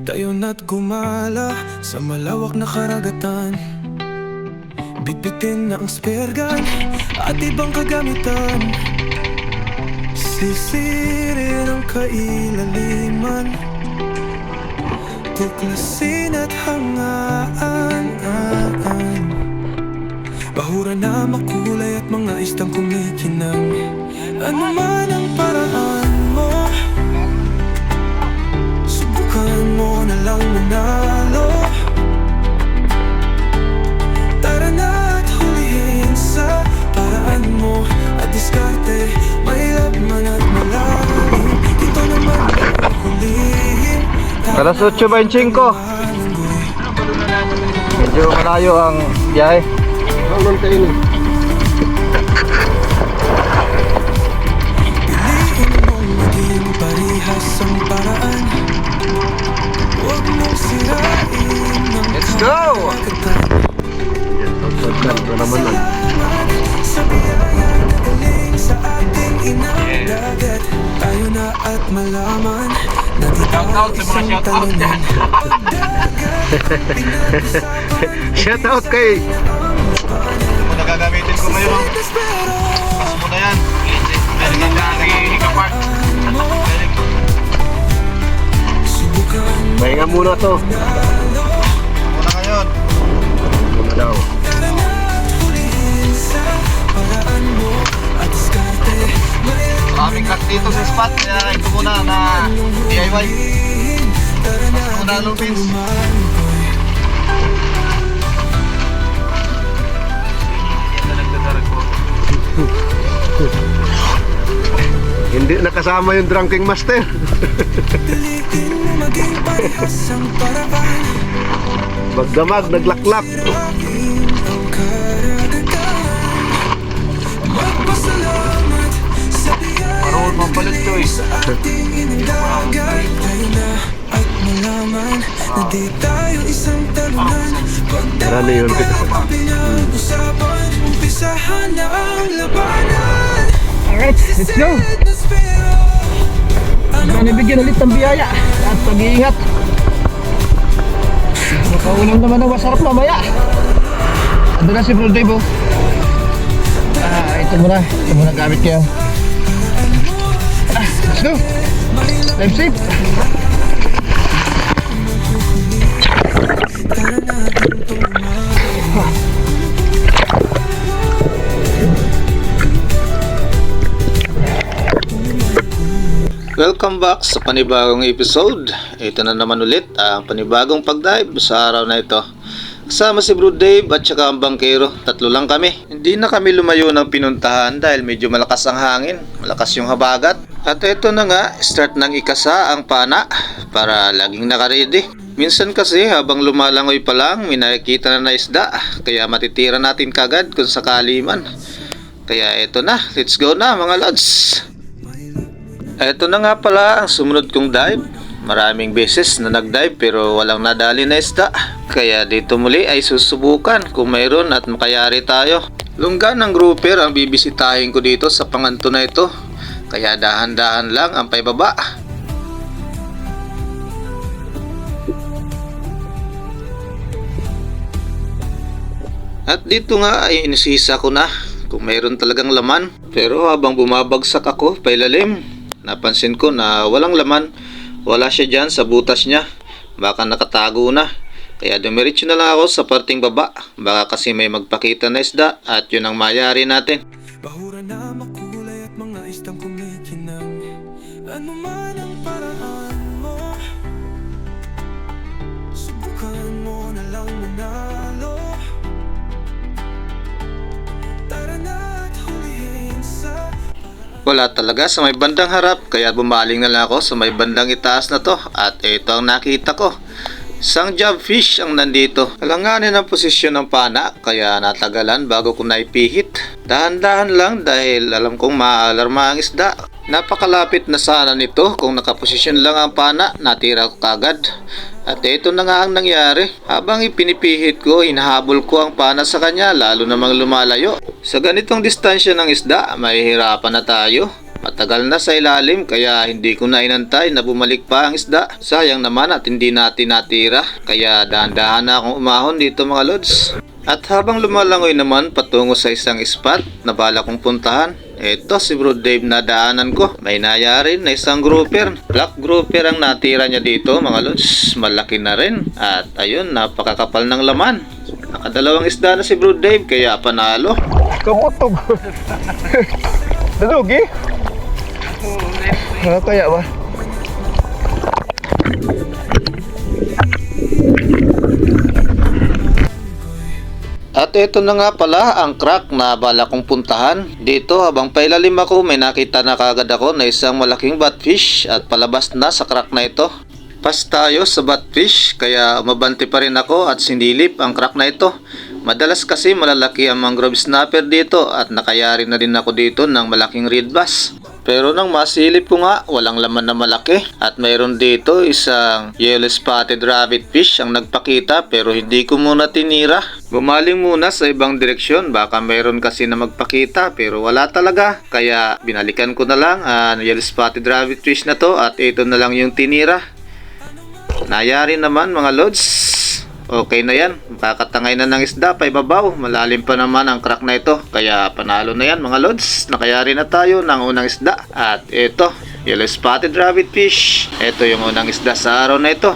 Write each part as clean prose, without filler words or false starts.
Dayon at gumala sa malawak na karagatan. Bitbitin na ang spear gun at ibang kagamitan. Sisirin ang kailaliman, tuklasin at hangaan. Bahura na makulay at mga istang kumikinang. Ano man ang paraan mo, subukan mo na lang manalo. Tara na at hulihin sa paraan mo at diskarte. May laban at malalim, ito naman ang hulihin. Alas 8:25. Medyo malayo ang biyahe. Hanggang kayo. Piliin mong maging parihas ang paraan. Huwag mong sirain ang Let's go! Pagkat na naman lang. sa biyaya na galing sa ating inang dagat. Tayo na at malaman na di tayo isang talunan. Shout out kay Kung nagagamitin ko ngayon, pas mo na yan. Meron kang nagiging apart. Pahinga muna to. Muna ngayon. Muna daw. Maraming cut dito sa spot, kaya ito muna na DIY. Pas muna lupins. Hindi nakasama yung drunking master. Piliin mo maging parehas ang paraan. Magdamag, naglaklak. Laging ang karagatan. Magpasalamat sa biyaya sa ating inalagan. Tayo na at malaman na di tayo isang talunan. Marami yun. Pagdamag ang pinag-usapan, umpisahan na ang labanan. Alright, let's go! Nabigyan ulit ng biyaya at pag-iingat. Makaulam naman ng masarap mamaya. Ando na si Bro Dave, oh. Ito muna gamit ko yan. Let's go! Life safe! Welcome back sa panibagong episode. Ito na naman ulit ang panibagong pagdive sa araw na ito. Kasama si Bro Dave at saka ang bangkero. Tatlo lang kami. Hindi na kami lumayo ng pinuntahan dahil medyo malakas ang hangin, malakas yung habagat. At ito na nga, start ng ikasa ang pana para laging nakaready. Minsan kasi habang lumalangoy pa lang, may nakikita na isda, kaya matitira natin kagad kung sakali man. Kaya ito na, let's go na mga lads. Ito na nga pala ang sumunod kong dive. Maraming beses na nag-dive pero walang nadali na isda. Kaya dito muli ay susubukan kung mayroon at makayari tayo. Lungga ng grouper ang bibisitahin ko dito sa panganto na ito. Kaya dahan-dahan lang ang paibaba. At dito nga ay inisisa ko na kung mayroon talagang laman. Pero habang bumabagsak ako pailalim, napansin ko na walang laman. Wala siya dyan sa butas niya. Baka nakatago na. Kaya dumiretso na lang ako sa parting baba. Baka kasi may magpakita na isda at yun ang mayari natin. Bahura na makulay at mga istang kumikinang. Ano man ang paraan mo, subukan mo na lang manalo. Tara na at hulihin sa Wala talaga sa may bandang harap, kaya bumaling na lang ako sa may bandang itaas na to. At ito ang nakita ko. Isang jobfish ang nandito. Alanganin ang posisyon ng pana, kaya natagalan bago ko naipihit. Dahan-dahan lang dahil alam kong maaalarma ang isda. Napakalapit na sana nito, kung nakaposisyon lang ang pana, natira ko kagad. At ito na nga ang nangyari. Habang ipinipihit ko, hinahabol ko ang pana sa kanya, lalo namang lumalayo. Sa ganitong distansya ng isda, mahihirapan na tayo. Matagal na sa ilalim kaya hindi ko na inantay na bumalik pa ang isda. Sayang naman at hindi natin natira. Kaya dahan-dahan na akong umahon dito mga lods. At habang lumalangoy naman patungo sa isang spot na bala kong puntahan, eto si Bro Dave na daanan ko. May nayari na isang grouper. Black grouper ang natira niya dito mga lods. Malaki na rin. At ayun, napakakapal ng laman. Nakadalawang isda na si Bro Dave kaya panalo. Kamotog. Dalugi? Kaya ba? At ito na nga pala ang crack na bala kong puntahan. Dito habang pailalim ako may nakita na kagad ako na isang malaking batfish at palabas na sa crack na ito. Pas tayo sa batfish kaya umabante pa rin ako at sinilip ang crack na ito. Madalas kasi malalaki ang mangrove snapper dito at nakayari na din ako dito ng malaking red bass. Pero nang masilip ko nga, walang laman na malaki. At mayroon dito isang yellow spotted rabbit fish ang nagpakita pero hindi ko muna tinira. Bumaling muna sa ibang direksyon, baka mayroon kasi na magpakita pero wala talaga. Kaya binalikan ko na lang ang yellow spotted rabbit fish na to at ito na lang yung tinira. Nayari naman mga lods. Okay na yan, kakatangay na ng isda pa ibabaw. Malalim pa naman ang crack na ito. Kaya panalo na yan mga lods. Nakayari na tayo ng unang isda. At ito, yellow spotted rabbit fish. Ito yung unang isda sa araw na ito.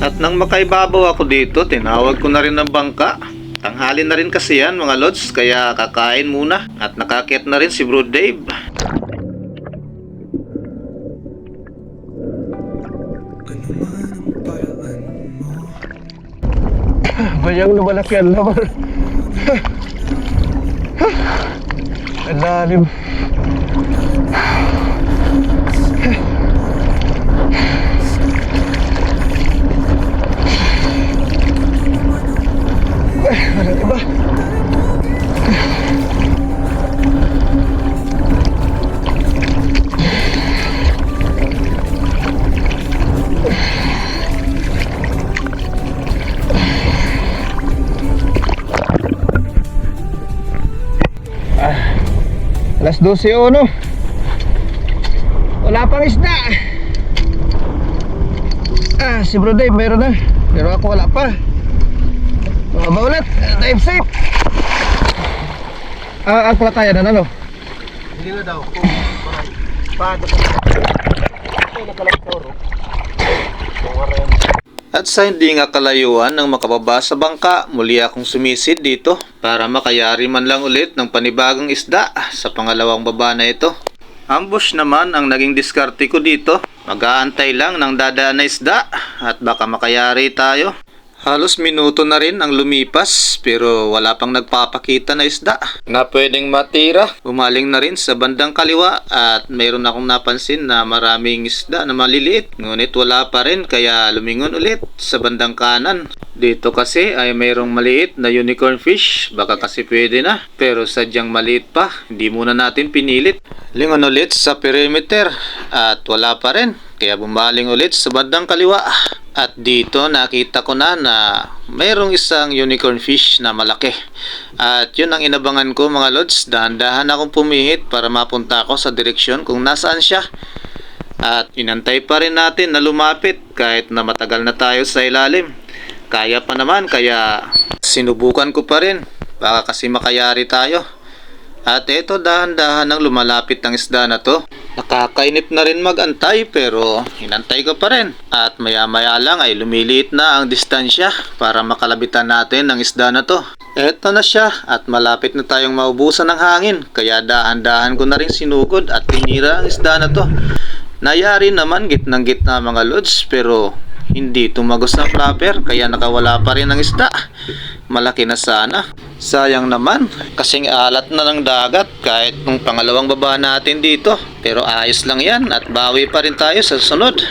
At nang makaibabaw ako dito, tinawag ko na rin ng bangka. Tanghali na rin kasi yan mga lods, kaya kakain muna. At nakakit na rin si Bro Dave. Ano man ang paraan mo. Bayang lumalaki ang laman. Ang lalim. Malaki ba? Alas 12 o no? Wala pang isda. Si Bro Dave meron na. Pero ako wala pa. Mga ulit, dive safe. Ang platayan na ano? Hindi na daw. Paano ka? Ay, nakalagtoro. At sa hindi nga kalayuan ng makababa sa bangka, muli akong sumisid dito para makayari man lang ulit ng panibagong isda sa pangalawang baba na ito. Ambush naman ang naging diskarte ko dito. Mag-aantay lang ng dadaan na isda at baka makayari tayo. Halos minuto na rin ang lumipas pero wala pang nagpapakita na isda na pwedeng matira. Umaling na rin sa bandang kaliwa at mayroon akong napansin na maraming isda na maliliit. Ngunit wala pa rin kaya lumingon ulit sa bandang kanan. Dito kasi ay mayroong maliit na unicorn fish. Baka kasi pwede na pero sadyang maliit pa. Hindi muna natin pinilit. Lingon ulit sa perimeter at wala pa rin. Kaya bumaling ulit sa bandang kaliwa. At dito nakita ko na mayroong isang unicorn fish na malaki. At yun ang inabangan ko mga lods. Dahan-dahan akong pumihit para mapunta ako sa direksyon kung nasaan siya. At inantay pa rin natin na lumapit kahit na matagal na tayo sa ilalim. Kaya pa naman kaya sinubukan ko pa rin. Baka kasi makayari tayo. At ito dahan-dahan ang lumalapit ng isda na to. Nakakainip na rin magantay pero inantay ko pa rin. At maya-maya lang ay lumiliit na ang distansya para makalabitan natin ang isda na to. Eto na siya at malapit na tayong maubusan ng hangin. Kaya dahan-dahan ko na rin sinugod at tinira ang isda na to. Nayari naman gitnang-gitna mga lods pero hindi tumagos ng flapper kaya nakawala pa rin ang isda. Malaki na sana. Sayang naman kasing alat na ng dagat kahit nung pangalawang baba natin dito. Pero ayos lang yan at bawi pa rin tayo sa sunod.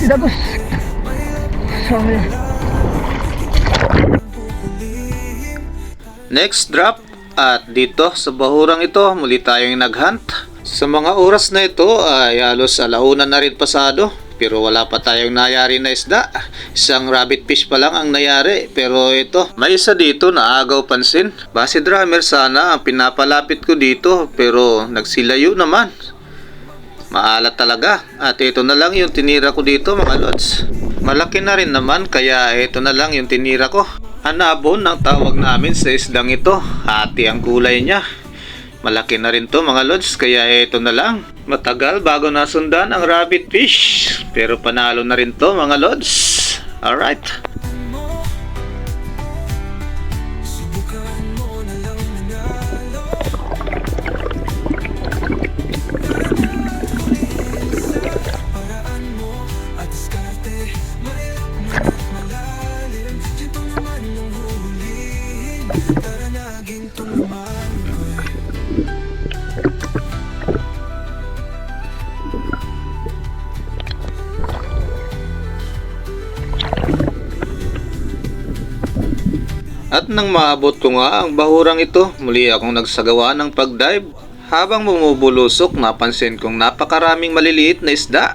Tinagos. Sorry. Next drop at dito sa bahurang ito muli tayong naghunt. Sa mga oras na ito ay halos alauna na rin pasado pero wala pa tayong nayari na isda. Isang rabbit fish pa lang ang nayari pero ito may isa dito na agaw pansin. Base drummer sana ang pinapalapit ko dito pero nagsilayo naman. Maalat talaga at ito na lang yung tinira ko dito mga lods. Malaki na rin naman kaya ito na lang yung tinira ko. Hanabon ang tawag namin sa isdang ito. Hati ang kulay niya. Malaki na rin to mga lods kaya ito na lang. Matagal bago nasundan ang rabbit fish. Pero panalo na rin to mga lods. Alright. Subukan mo na lang manalo. Paraan mo at diskarte. May lakman at malalim. Dito naman ang huhulihin. Tara na gintong lumagoy. At nang maabot ko nga ang bahurang ito, muli akong nagsagawa ng pagdive. Habang bumubulusok, napansin kong napakaraming maliliit na isda.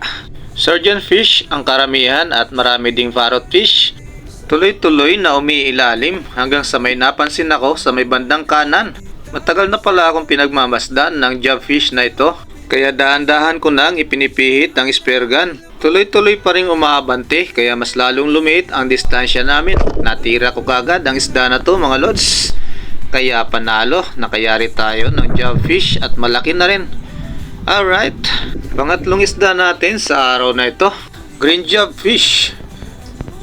Surgeon fish ang karamihan at marami ding parrot fish. Tuloy-tuloy na umiilalim hanggang sa may napansin ako sa may bandang kanan. Matagal na pala akong pinagmamasdan ng jobfish na ito. Kaya dahan-dahan ko nang ipinipihit ang spear gun. Tuloy-tuloy pa rin umaabante kaya mas lalong lumiit ang distansya namin. Natira ko kagad ang isda na to mga lods. Kaya panalo, nakayari tayo ng jobfish at malaki na rin. Alright, pangatlong isda natin sa araw na ito. Green jobfish.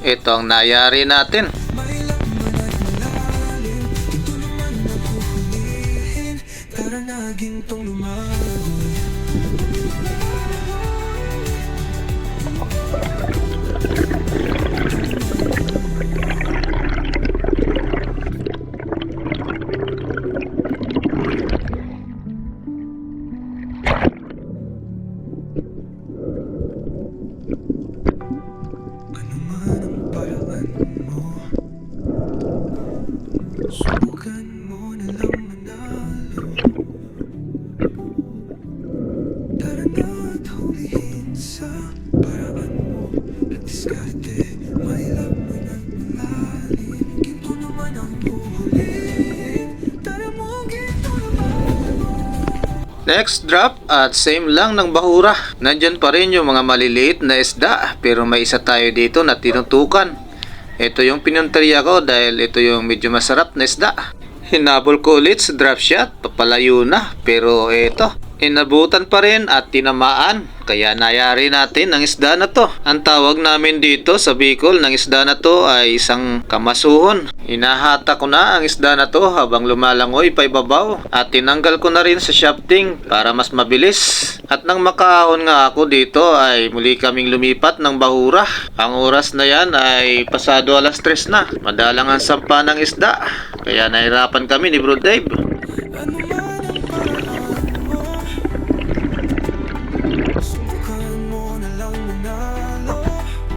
Ito ang nayari natin. May lakman at malalim. Dito naman ang huhulihin. Tara na gintong lumagoy. Ano man ang paraan mo, subukan mo na lang manalo. Tara na at hulihin sa paraan mo at diskarte. May lakman at malalim. Ginto naman ang huhulihin. Tara mo, ginto naman. Next drop at same lang ng bahura. Nandyan pa rin yung mga maliliit na isda pero may isa tayo dito na tinutukan. Ito yung pinunteriya ko dahil ito yung medyo masarap na isda. Hinabol ko ulit sa drop shot, papalayo na pero ito. Inabutan pa rin at tinamaan kaya nayari natin ang isda na to. Ang tawag namin dito sa Bicol ng isda na to ay isang kamasuhon. Hinahata ko na ang isda na to habang lumalangoy pa ibabaw at tinanggal ko na rin sa shafting para mas mabilis. At nang makaahon nga ako dito ay muli kaming lumipat ng bahura. Ang oras na yan ay pasado 3:00 na. Madalang ang sampa ng isda kaya nahirapan kami ni Bro Dave. Ano man ang paraan mo, subukan mo na lang manalo.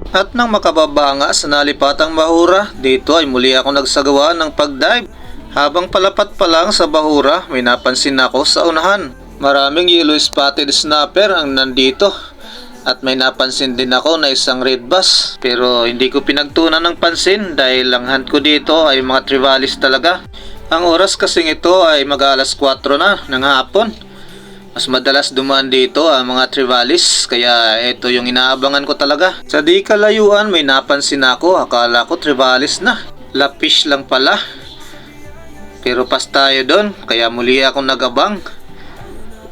At nang makababa nga sa nalipatang bahura, dito ay muli ako nagsagawa ng pagdive. Habang palapat pa lang sa bahura, may napansin ako sa unahan. Maraming yellow spotted snapper ang nandito. At may napansin din ako na isang red bass. Pero hindi ko pinagtunan ng pansin dahil ang hunt ko dito ay mga trivalis talaga. Ang oras kasing ito ay mag-alas 4 na ng hapon. Mas madalas dumaan dito ang mga trivalis kaya ito yung inaabangan ko talaga. Sa di kalayuan may napansin ako, akala ko trivalis na. Lapish lang pala. Pero pas tayo doon kaya muli akong nag-abang.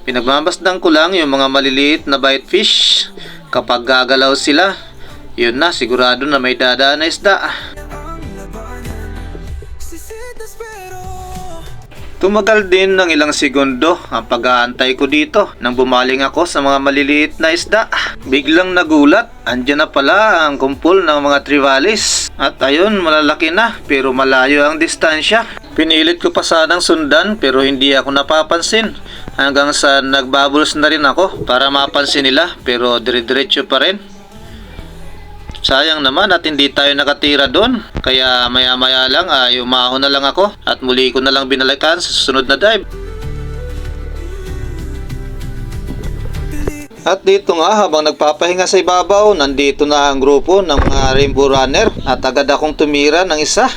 Pinagmamasdan ko lang yung mga maliliit na bite fish. Kapag gagalaw sila, yun na sigurado na may dadaan na isda. Ang labanan, sisitas pero Tumagal din ng ilang segundo ang pag-aantay ko dito nang bumaling ako sa mga maliliit na isda. Biglang nagulat, andyan na pala ang kumpol ng mga trivalis. At ayun, malalaki na pero malayo ang distansya. Pinilit ko pa sanang sundan pero hindi ako napapansin. Hanggang sa nagbubbles na rin ako para mapansin nila pero dire-diretso pa rin. Sayang naman at hindi tayo nakatira doon. Kaya maya maya lang ay umahon na lang ako at muli ko na lang binalikan sa susunod na dive. At dito nga habang nagpapahinga sa ibabaw, nandito na ang grupo ng mga rainbow runner at agad akong tumira ng isa.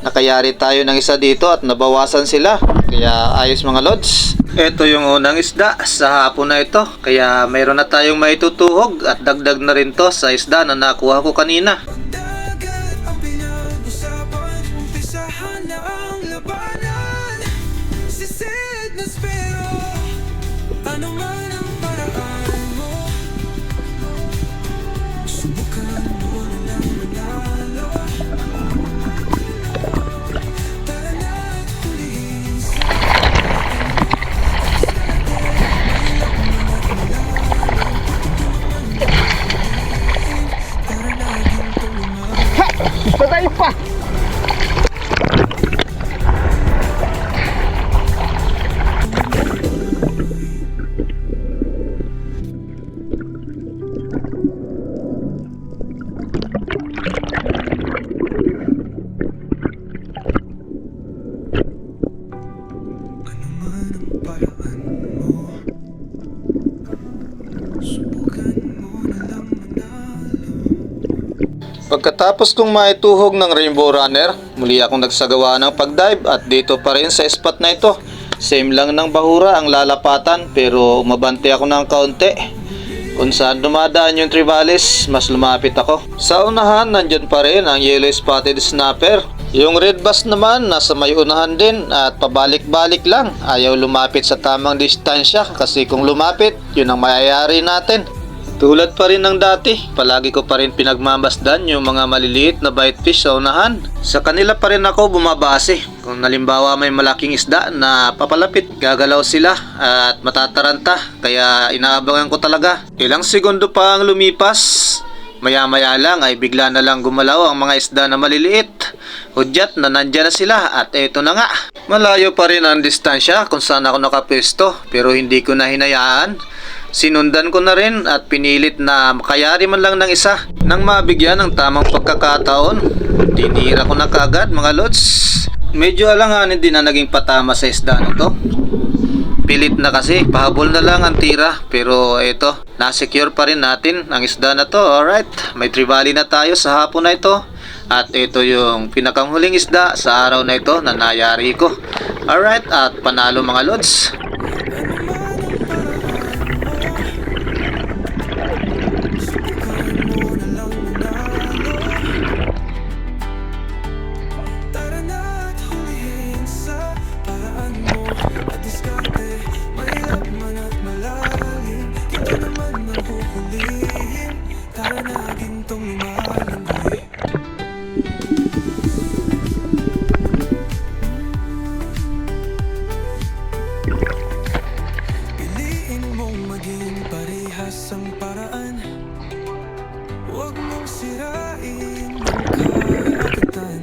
Nakayari tayo ng isa dito at nabawasan sila. Kaya ayos mga lods. Ito yung unang isda sa hapon na ito. Kaya mayroon na tayong maitutuhog at dagdag na rin to sa isda na nakuha ko kanina. Dagat ang pinag-usapan, umpisahan na ang labanan. Sisid na spero, ano man ang paraan mo. Subukan mo na lang manalo. Tara na at huliin sa Patay pa! ano man ang paraan mo. Subukan mo na lang manalo. Pagkatapos kong maituhog ng rainbow runner, muli akong nagsagawa ng pagdive at dito pa rin sa spot na ito. Same lang ng bahura ang lalapatan pero umabante ako ng kaunti. Kung saan dumadaan yung trivalis, mas lumapit ako. Sa unahan, nandyan pa rin ang yellow spotted snapper. Yung red bass naman, nasa may unahan din at pabalik-balik lang. Ayaw lumapit sa tamang distansya kasi kung lumapit, yun ang mayayari natin. Tulad pa rin ng dati, palagi ko pa rin pinagmamasdan yung mga maliliit na bite fish sa unahan. Sa kanila pa rin ako bumabase. Kung nalimbawa may malaking isda na papalapit, gagalaw sila at matataranta. Kaya inaabangan ko talaga. Ilang segundo pa ang lumipas. Maya-maya lang ay bigla na lang gumalaw ang mga isda na maliliit. Hudyat na nandyan na sila at eto na nga. Malayo pa rin ang distansya kung saan ako nakapwesto pero hindi ko na hinayaan. Sinundan ko na rin at pinilit na makayari man lang ng isa nang mabigyan ng tamang pagkakataon. Tinira ko na kagad mga lods. Medyo alanganin din na naging patama sa isda na to. Pilit na kasi, pahabol na lang ang tira. Pero eto, nasecure pa rin natin ang isda na to. Alright, may trevally na tayo sa hapon na ito. At ito yung pinakanghuling isda sa araw na ito na nayari ko. Alright, at panalo mga lods. Tara na at hulihin sa paraan mo. At diskarte, mahirap man at malalim. Kita naman ang huhulihin. Tara na gintong lumalanggoy. Piliin mong maging parehas ang paraan. Huwag mong sirain ang karagatan.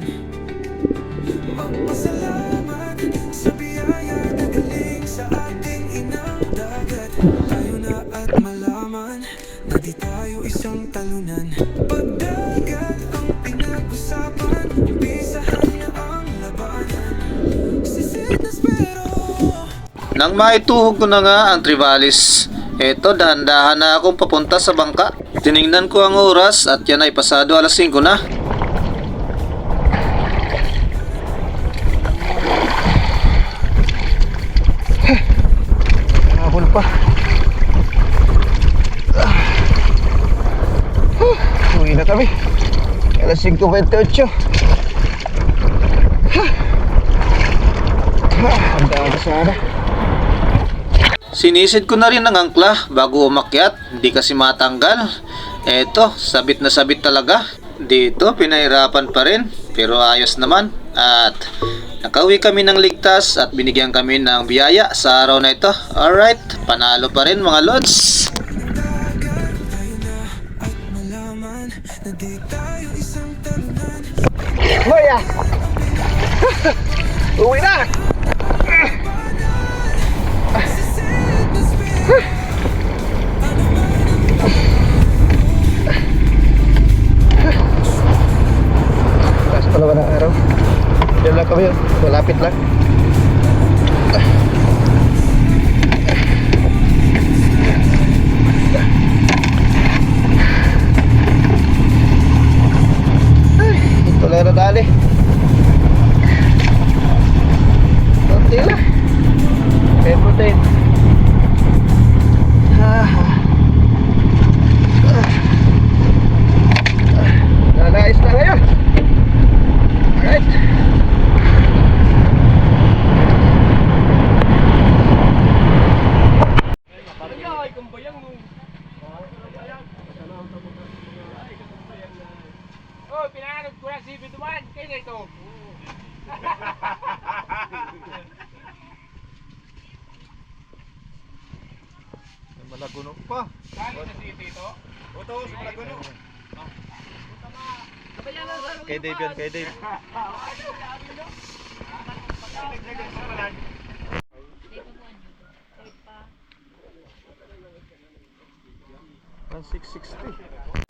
Magpasalamat sa biyaya na galing sa ating inang dagat. Tayo na at malaman na di tayo isang talunan. Pagdagat ang pinag-usapan, umpisahan na ang labanan. Sisid na spero. Nang maituhog ko na nga ang trivalis, eto dahan-dahan na akong papunta sa bangka. Tiningnan ko ang oras at yan ay pasado alas 5 na. Habol pa. Uwi na kami. Alas 5:28. Ang dami sana. Sinisid ko na rin ang angkla bago umakyat, hindi kasi matanggal. Eto, sabit na sabit talaga. Dito, pinahirapan pa rin, pero ayos naman. At nakauwi kami ng ligtas at binigyan kami ng biyaya sa araw na ito. Alright, panalo pa rin mga lods. Tayo na at malaman na di tayo isang talunan. Maya! Uwi na! Sisid na spero. lang kami, malapit lang. Ay, ito lang na dali. Konti lang. Everything. Nalais na ngayon. Alright. Oh, pinanod ko na si Biduan. Kaya na ito. Malaguno pa. Kaya na si Tito. Oto, sa Malaguno. Kay Dave yan, kay Dave. 1660.